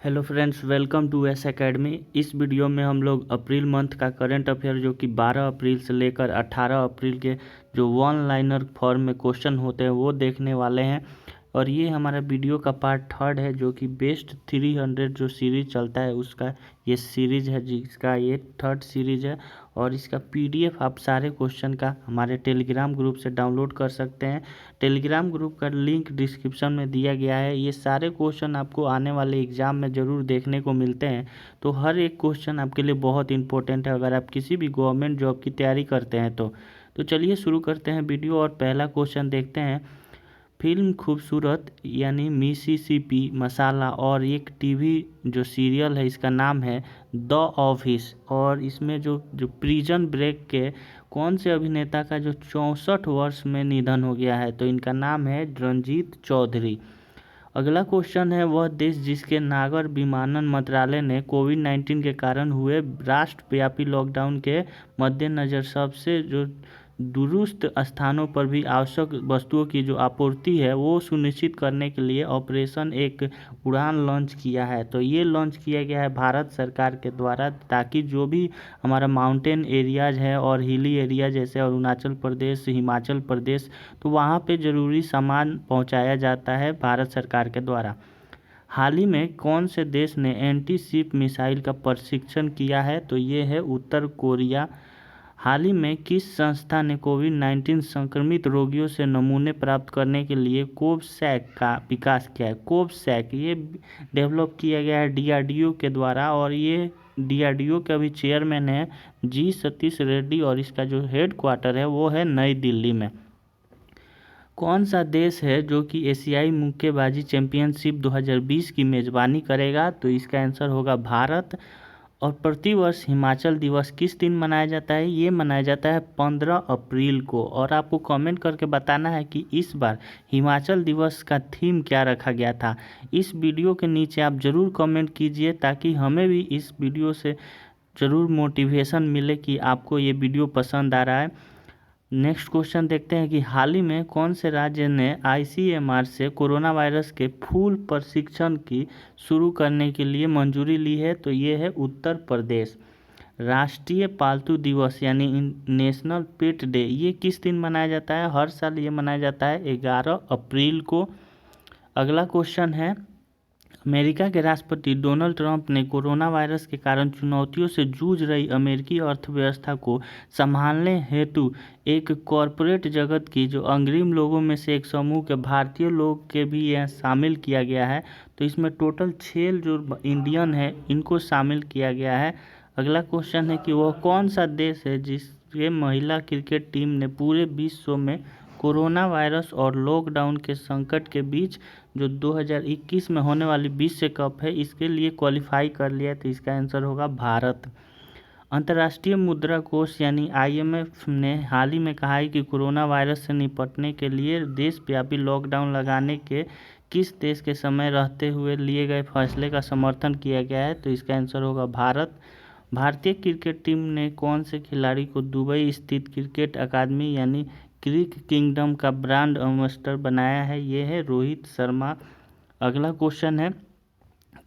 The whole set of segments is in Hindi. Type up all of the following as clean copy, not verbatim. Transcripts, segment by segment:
Hello friends, welcome to S Academy. इस वीडियो में हम लोग अप्रैल मंथ का करंट अफेयर जो कि 12 अप्रैल से लेकर 18 अप्रैल के जो वन लाइनर फॉर्म में क्वेश्चन होते हैं वो देखने वाले हैं। और ये हमारा वीडियो का पार्ट थर्ड है जो कि बेस्ट 300 जो सीरीज चलता है उसका ये सीरीज है, जिसका ये थर्ड सीरीज है। और इसका पीडीएफ आप सारे क्वेश्चन का हमारे टेलीग्राम ग्रुप से डाउनलोड कर सकते हैं। टेलीग्राम ग्रुप का लिंक डिस्क्रिप्शन में दिया गया है। ये सारे क्वेश्चन आपको आने वाले एग्ज़ाम में ज़रूर देखने को मिलते हैं, तो हर एक क्वेश्चन आपके लिए बहुत इंपॉर्टेंट है अगर आप किसी भी गवर्नमेंट जॉब की तैयारी करते हैं तो चलिए शुरू करते हैं वीडियो। और पहला क्वेश्चन देखते हैं। फिल्म खूबसूरत यानी मिसिसिपी मसाला और एक टीवी जो सीरियल है इसका नाम है द ऑफिस, और इसमें जो प्रिजन ब्रेक के कौन से अभिनेता का जो 64 वर्ष में निधन हो गया है, तो इनका नाम है रंजीत चौधरी। अगला क्वेश्चन है, वह देश जिसके नागर विमानन मंत्रालय ने कोविड-19 के कारण हुए राष्ट्रव्यापी लॉकडाउन के मद्देनज़र सबसे जो दुरुस्त स्थानों पर भी आवश्यक वस्तुओं की जो आपूर्ति है वो सुनिश्चित करने के लिए ऑपरेशन एक उड़ान लॉन्च किया है। तो ये लॉन्च किया गया है भारत सरकार के द्वारा, ताकि जो भी हमारा माउंटेन एरियाज है और हिली एरिया जैसे अरुणाचल प्रदेश, हिमाचल प्रदेश, तो वहाँ पे ज़रूरी सामान पहुँचाया जाता है भारत सरकार के द्वारा। हाल ही में कौन से देश ने एंटी शिप मिसाइल का प्रशिक्षण किया है, तो ये है उत्तर कोरिया। हाल ही में किस संस्था ने कोविड-19 संक्रमित रोगियों से नमूने प्राप्त करने के लिए कोवसैक का विकास किया है? कोवसैक ये डेवलप किया गया है डीआरडीओ के द्वारा, और ये डीआरडीओ के अभी चेयरमैन है जी सतीश रेड्डी, और इसका जो हेड क्वार्टर है वो है नई दिल्ली में। कौन सा देश है जो कि एशियाई मुक्केबाजी चैंपियनशिप 2020 की मेज़बानी करेगा? तो इसका आंसर होगा भारत। और प्रतिवर्ष हिमाचल दिवस किस दिन मनाया जाता है? ये मनाया जाता है 15 अप्रैल को। और आपको कमेंट करके बताना है कि इस बार हिमाचल दिवस का थीम क्या रखा गया था। इस वीडियो के नीचे आप ज़रूर कमेंट कीजिए, ताकि हमें भी इस वीडियो से ज़रूर मोटिवेशन मिले कि आपको ये वीडियो पसंद आ रहा है। नेक्स्ट क्वेश्चन देखते हैं कि हाल ही में कौन से राज्य ने आईसीएमआर से कोरोना वायरस के फूल प्रशिक्षण की शुरू करने के लिए मंजूरी ली है? तो ये है उत्तर प्रदेश। राष्ट्रीय पालतू दिवस यानी नेशनल पेट डे ये किस दिन मनाया जाता है? हर साल ये मनाया जाता है 11 अप्रैल को। अगला क्वेश्चन है, अमेरिका के राष्ट्रपति डोनाल्ड ट्रंप ने कोरोना वायरस के कारण चुनौतियों से जूझ रही अमेरिकी अर्थव्यवस्था को संभालने हेतु एक कॉरपोरेट जगत की जो अग्रणी लोगों में से एक समूह के भारतीय लोग के भी यह शामिल किया गया है। तो इसमें टोटल 6 जो इंडियन है इनको शामिल किया गया है। अगला क्वेश्चन है कि वह कौन सा देश है जिसके महिला क्रिकेट टीम ने पूरे विश्व में कोरोना वायरस और लॉकडाउन के संकट के बीच जो 2021 में होने वाली विश्व कप है इसके लिए क्वालिफाई कर लिया? तो इसका आंसर होगा भारत। अंतर्राष्ट्रीय मुद्रा कोष यानी आईएमएफ ने हाल ही में कहा है कि कोरोना वायरस से निपटने के लिए देशव्यापी लॉकडाउन लगाने के किस देश के समय रहते हुए लिए गए फैसले का समर्थन किया गया है? तो इसका आंसर होगा भारत। भारतीय क्रिकेट टीम ने कौन से खिलाड़ी को दुबई स्थित क्रिकेट अकादमी यानी क्रिक किंगडम का ब्रांड एम्बेसडर बनाया है? ये है रोहित शर्मा। अगला क्वेश्चन है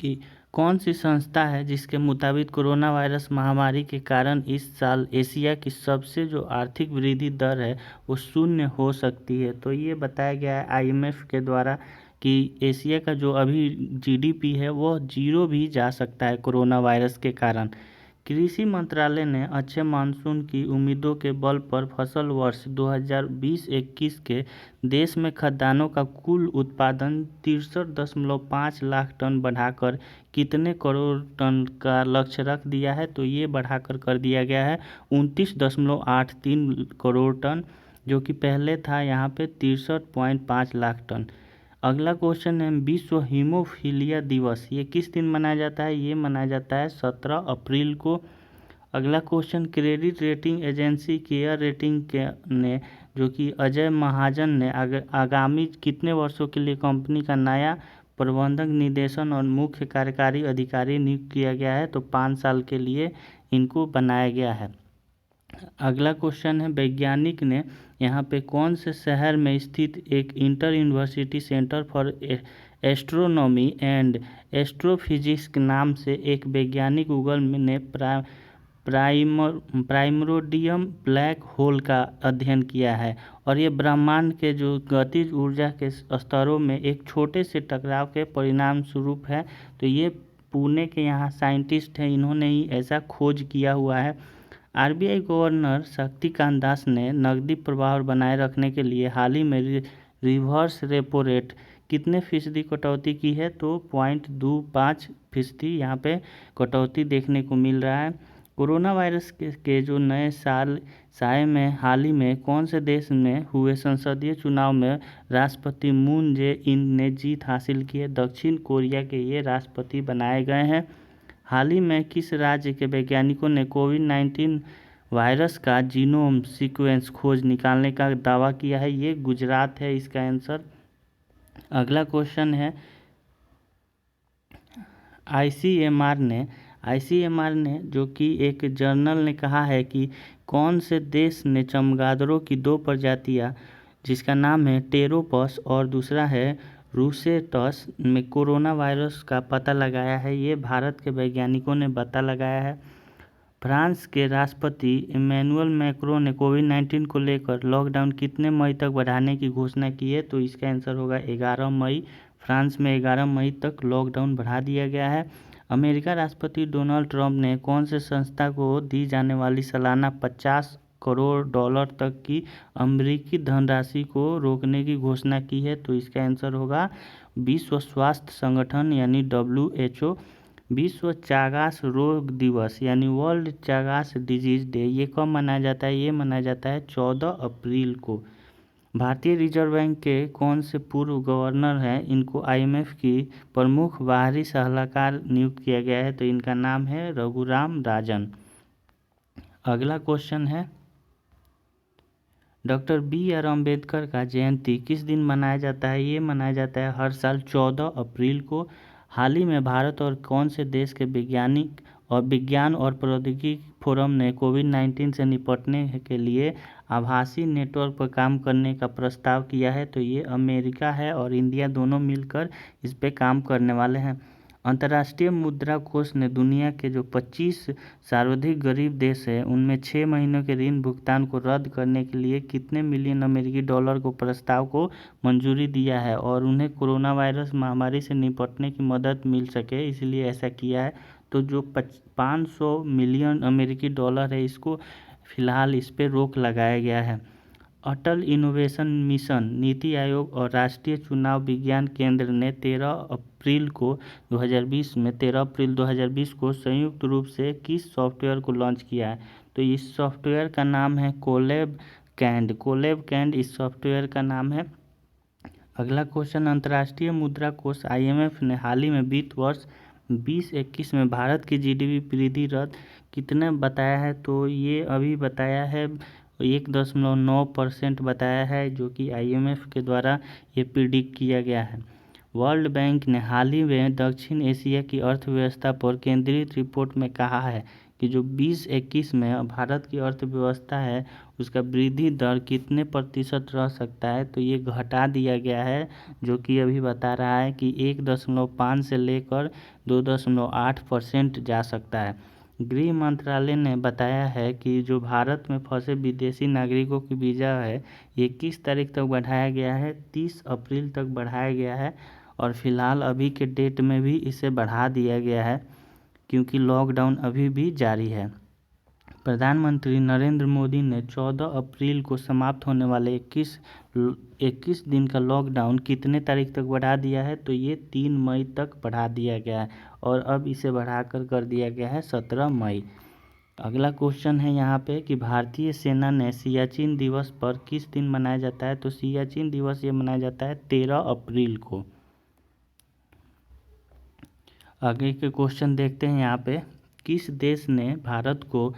कि कौन सी संस्था है जिसके मुताबिक कोरोना वायरस महामारी के कारण इस साल एशिया की सबसे जो आर्थिक वृद्धि दर है वो 0 हो सकती है? तो ये बताया गया है आईएमएफ के द्वारा कि एशिया का जो अभी जीडीपी है वो 0 भी जा सकता है कोरोना वायरस के कारण। कृषि मंत्रालय ने अच्छे मानसून की उम्मीदों के बल पर फसल वर्ष 2020-21 के देश में खाद्यान्नों का कुल उत्पादन 63.5 लाख टन बढ़ाकर कितने करोड़ टन का लक्ष्य रख दिया है? तो ये बढ़ाकर कर दिया गया है 29.83 करोड़ टन, जो कि पहले था यहाँ पे 63.5 लाख टन। अगला क्वेश्चन है, विश्व हीमोफीलिया दिवस ये किस दिन मनाया जाता है? ये मनाया जाता है 17 अप्रैल को। अगला question, credit rating agency care rating के ने जो कि अजय महाजन ने आगामी कितने वर्षों के लिए कंपनी का नया प्रबंधक निदेशन और मुख्य कार्यकारी अधिकारी नियुक्त किया गया है? तो 5 साल के लिए इनको बनाया गया है। अगला क्वेश्चन है, वैज्ञानिक ने यहाँ पे कौन से शहर में स्थित एक inter university centre for astronomy and astrophysics के नाम से एक वैज्ञानिक गूगल ने प्राइमोर्डियम ब्लैक होल का अध्ययन किया है और ये ब्रह्मांड के जो गतिज ऊर्जा के स्तरों में एक छोटे से टकराव के परिणाम स्वरूप है। तो ये पुणे के यहाँ साइंटिस्ट हैं, इन्होंने ही ऐसा खोज किया हुआ है। आरबीआई गवर्नर शक्तिकांत दास ने नकदी प्रवाह बनाए रखने के लिए हाल ही में रिवर्स रेपो रेट कितने फीसदी कटौती की है? तो 0.25% यहाँ पे कटौती देखने को मिल रहा है। कोरोना वायरस के जो नए साय में हाल ही में कौन से देश में हुए संसदीय चुनाव में राष्ट्रपति मून जे इन ने जीत हासिल की है? दक्षिण कोरिया के ये राष्ट्रपति बनाए गए हैं। हाल ही में किस राज्य के वैज्ञानिकों ने कोविड-19 वायरस का जीनोम सीक्वेंस खोज निकालने का दावा किया है? ये गुजरात है इसका आंसर। अगला क्वेश्चन है, आईसीएमआर ने जो कि एक जर्नल ने कहा है कि कौन से देश ने चमगादड़ों की 2 प्रजातियां जिसका नाम है टेरोपस और दूसरा है रूसेटस में कोरोना वायरस का पता लगाया है? ये भारत के वैज्ञानिकों ने पता लगाया है। फ्रांस के राष्ट्रपति इमैनुअल मैक्रों ने कोविड-19 को लेकर लॉकडाउन कितने मई तक बढ़ाने की घोषणा की है? तो इसका आंसर होगा 11 मई। फ्रांस में 11 मई तक लॉकडाउन बढ़ा दिया गया है। अमेरिका राष्ट्रपति डोनाल्ड ट्रंप ने कौन से संस्था को दी जाने वाली सालाना $50 करोड़ तक की अमेरिकी धनराशि को रोकने की घोषणा की है? तो इसका आंसर होगा विश्व स्वास्थ्य संगठन यानी WHO। विश्व चागास रोग दिवस यानी वर्ल्ड चागास डिजीज डे ये कब मनाया जाता है? ये मनाया जाता है 14 अप्रैल को। भारतीय रिजर्व बैंक के कौन से पूर्व गवर्नर हैं? इनको IMF की प्रमुख बाहरी सलाहकार नियुक्त किया गया है। तो इनका नाम है रघुराम राजन। अगला क्वेश्चन है, डॉक्टर BR अम्बेडकर का जयंती किस दिन मनाया जाता है? ये मनाया जाता है हर साल 14 अप्रैल को। हाल ही में भारत और कौन से देश के वैज्ञानिक और विज्ञान और प्रौद्योगिकी फोरम ने कोविड-19 से निपटने के लिए आभासी नेटवर्क पर काम करने का प्रस्ताव किया है? तो ये अमेरिका है और इंडिया दोनों मिलकर इस पे काम करने वाले हैं। अंतर्राष्ट्रीय मुद्रा कोष ने दुनिया के जो 25 सर्वाधिक गरीब देश हैं उनमें 6 महीनों के ऋण भुगतान को रद्द करने के लिए कितने मिलियन अमेरिकी डॉलर को प्रस्ताव को मंजूरी दिया है और उन्हें कोरोना वायरस महामारी से निपटने की मदद मिल सके इसलिए ऐसा किया है। तो जो 500 मिलियन अमेरिकी डॉलर है इसको फिलहाल इस पर रोक लगाया गया है। अटल इनोवेशन मिशन, नीति आयोग और राष्ट्रीय चुनाव विज्ञान केंद्र ने 13 अप्रैल 2020 को संयुक्त रूप से किस सॉफ्टवेयर को लॉन्च किया है? तो इस सॉफ्टवेयर का नाम है कोलैब कैंड इस सॉफ्टवेयर का नाम है। अगला क्वेश्चन, अंतर्राष्ट्रीय मुद्रा कोष IMF ने हाल ही में वित्त वर्ष 2021 में भारत की GDP वृद्धि दर कितने बताया है? तो ये अभी बताया है 1.9% बताया है जो कि IMF के द्वारा ये प्रिडिक्ट किया गया है। वर्ल्ड बैंक ने हाल ही में दक्षिण एशिया की अर्थव्यवस्था पर केंद्रित रिपोर्ट में कहा है कि जो 2021 में भारत की अर्थव्यवस्था है उसका वृद्धि दर कितने प्रतिशत रह सकता है? तो ये घटा दिया गया है जो कि अभी बता रहा है कि 1.5 से लेकर 2.8% जा सकता है। गृह मंत्रालय ने बताया है कि जो भारत में फंसे विदेशी नागरिकों की वीज़ा है ये किस तारीख तक बढ़ाया गया है? 30 अप्रैल तक बढ़ाया गया है और फिलहाल अभी के डेट में भी इसे बढ़ा दिया गया है क्योंकि लॉकडाउन अभी भी जारी है। प्रधानमंत्री नरेंद्र मोदी ने 14 अप्रैल को समाप्त होने वाले 21 दिन का लॉकडाउन कितने तारीख तक बढ़ा दिया है? तो ये 3 मई तक बढ़ा दिया गया है और अब इसे बढ़ाकर कर दिया गया है 17 मई। अगला क्वेश्चन है यहाँ पे कि भारतीय सेना ने सियाचिन दिवस पर किस दिन मनाया जाता है? तो सियाचिन दिवस ये मनाया जाता है 13 अप्रैल को। आगे के क्वेश्चन देखते हैं यहाँ पे, किस देश ने भारत को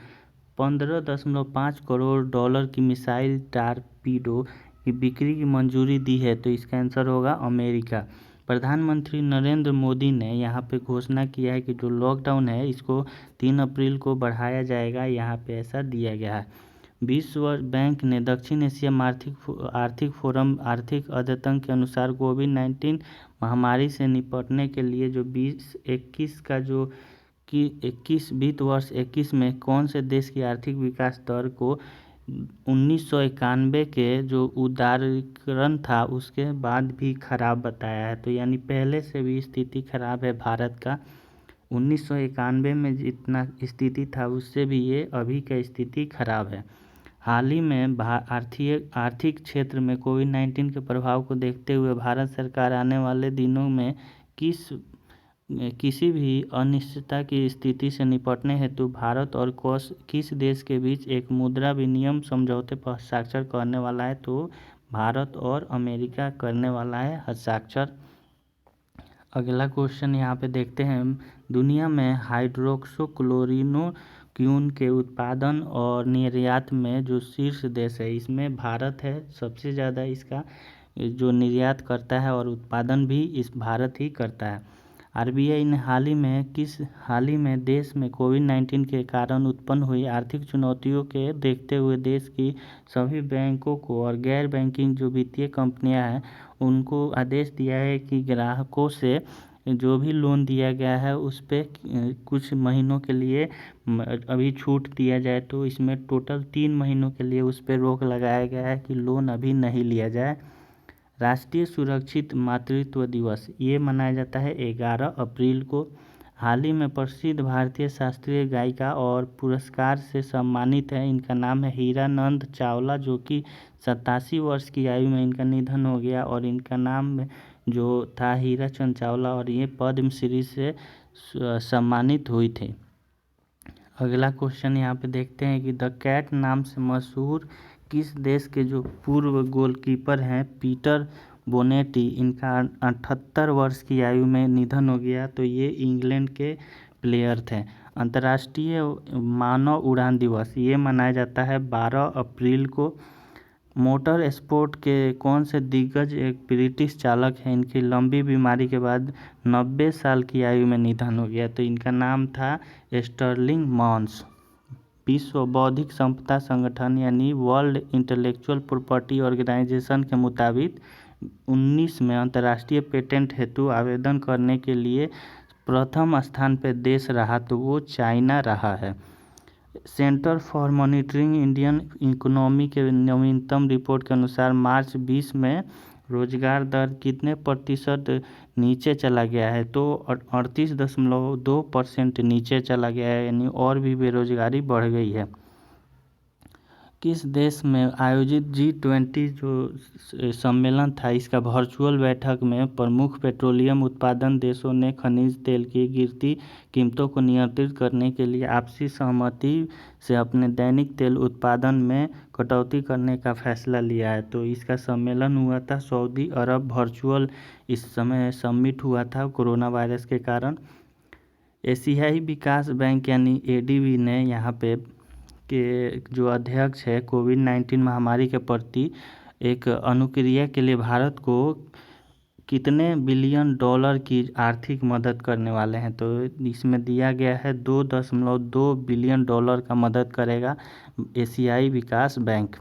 15.5 करोड़ डॉलर की मिसाइल टारपीडो की बिक्री की मंजूरी दी है? तो इसका आंसर होगा अमेरिका। प्रधानमंत्री नरेंद्र मोदी ने यहाँ पे घोषणा किया है कि जो लॉकडाउन है इसको 3 अप्रैल को बढ़ाया जाएगा, यहाँ पे ऐसा दिया गया है। विश्व बैंक ने दक्षिण एशिया आर्थिक फोरम आर्थिक अद्यतन के अनुसार कोविड-19 महामारी से निपटने के लिए जो 2021 का जो कि 21 वित्त वर्ष 21 में कौन से देश की आर्थिक विकास दर को 1991 के जो उदारीकरण था उसके बाद भी खराब बताया है। तो यानी पहले से भी स्थिति खराब है भारत का। 1991 में जितना स्थिति था उससे भी ये अभी का स्थिति खराब है। हाल ही में आर्थिक क्षेत्र में कोविड-19 के प्रभाव को देखते हुए भारत सरकार आने वाले दिनों में किसी भी अनिश्चितता की स्थिति से निपटने हेतु भारत और किस देश के बीच एक मुद्रा विनिमय समझौते पर हस्ताक्षर करने वाला है। तो भारत और अमेरिका करने वाला है हस्ताक्षर। अगला क्वेश्चन यहाँ पे देखते हैं, दुनिया में हाइड्रोक्सीक्लोरोक्वीन के उत्पादन और निर्यात में जो शीर्ष देश है इसमें भारत है। सबसे ज़्यादा इसका जो निर्यात करता है और उत्पादन भी इस भारत ही करता है। आरबीआई ने हाल ही में देश में कोविड-19 के कारण उत्पन्न हुई आर्थिक चुनौतियों के देखते हुए देश की सभी बैंकों को और गैर बैंकिंग जो वित्तीय कंपनियां हैं उनको आदेश दिया है कि ग्राहकों से जो भी लोन दिया गया है उस पर कुछ महीनों के लिए अभी छूट दिया जाए। तो इसमें टोटल 3 महीनों के लिए उस पर रोक लगाया गया है कि लोन अभी नहीं लिया जाए। राष्ट्रीय सुरक्षित मातृत्व दिवस ये मनाया जाता है 11 अप्रैल को। हाल ही में प्रसिद्ध भारतीय शास्त्रीय गायिका और पुरस्कार से सम्मानित है, इनका नाम है हीरानंद चावला, जो कि 87 वर्ष की आयु में इनका निधन हो गया और इनका नाम जो था हीराचंद चावला और ये पद्मश्री से सम्मानित हुई थे। अगला क्वेश्चन यहाँ पे देखते हैं कि द कैट नाम से मशहूर किस देश के जो पूर्व गोलकीपर हैं पीटर बोनेटी, इनका 78 वर्ष की आयु में निधन हो गया। तो ये इंग्लैंड के प्लेयर थे। अंतर्राष्ट्रीय मानव उड़ान दिवस ये मनाया जाता है 12 अप्रैल को। मोटर स्पोर्ट के कौन से दिग्गज एक ब्रिटिश चालक हैं, इनकी लंबी बीमारी के बाद 90 साल की आयु में निधन हो गया। तो इनका नाम था स्टर्लिंग मॉन्स। विश्व बौद्धिक संपदा संगठन यानी वर्ल्ड इंटेलेक्चुअल प्रॉपर्टी ऑर्गेनाइजेशन के मुताबिक 19 में अंतर्राष्ट्रीय पेटेंट हेतु आवेदन करने के लिए प्रथम स्थान पर देश रहा तो वो चाइना रहा है। Centre for monitoring Indian economy के नवीनतम रिपोर्ट के अनुसार मार्च 20 में रोजगार दर कितने प्रतिशत नीचे चला गया है, तो 38.2% नीचे चला गया है, यानी और भी बेरोजगारी बढ़ गई है। किस देश में आयोजित G20 जो सम्मेलन था इसका वर्चुअल बैठक में प्रमुख पेट्रोलियम उत्पादन देशों ने खनिज तेल की गिरती कीमतों को नियंत्रित करने के लिए आपसी सहमति से अपने दैनिक तेल उत्पादन में कटौती करने का फैसला लिया है। तो इसका सम्मेलन हुआ था सऊदी अरब, वर्चुअल इस समय समिट हुआ था कोरोना वायरस के कारण। एशियाई विकास बैंक यानी ADB ने यहाँ पे के जो अध्यक्ष है कोविड-19 महामारी के प्रति एक अनुक्रिया के लिए भारत को कितने बिलियन डॉलर की आर्थिक मदद करने वाले हैं। तो इसमें दिया गया है 2.2 बिलियन डॉलर का मदद करेगा एशियाई विकास बैंक।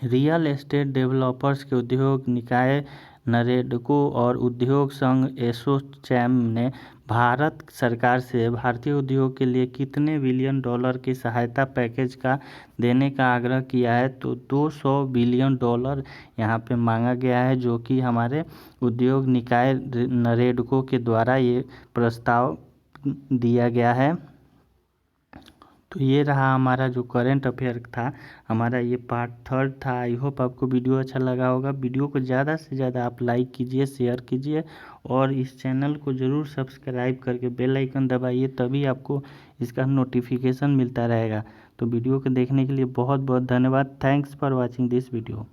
रियल एस्टेट डेवलपर्स के उद्योग निकाय नरेडको और उद्योग संघ एसोचैम ने भारत सरकार से भारतीय उद्योग के लिए कितने बिलियन डॉलर की सहायता पैकेज का देने का आग्रह किया है। तो 200 बिलियन डॉलर यहाँ पे मांगा गया है, जो कि हमारे उद्योग निकाय नरेडको के द्वारा ये प्रस्ताव दिया गया है। तो ये रहा हमारा जो करंट अफेयर था, हमारा ये पार्ट 3 था। आई होप आपको वीडियो अच्छा लगा होगा। वीडियो को ज़्यादा से ज़्यादा आप लाइक कीजिए, शेयर कीजिए और इस चैनल को ज़रूर सब्सक्राइब करके बेल आइकन दबाइए, तभी आपको इसका नोटिफिकेशन मिलता रहेगा। तो वीडियो को देखने के लिए बहुत बहुत धन्यवाद। Thanks for watching this video.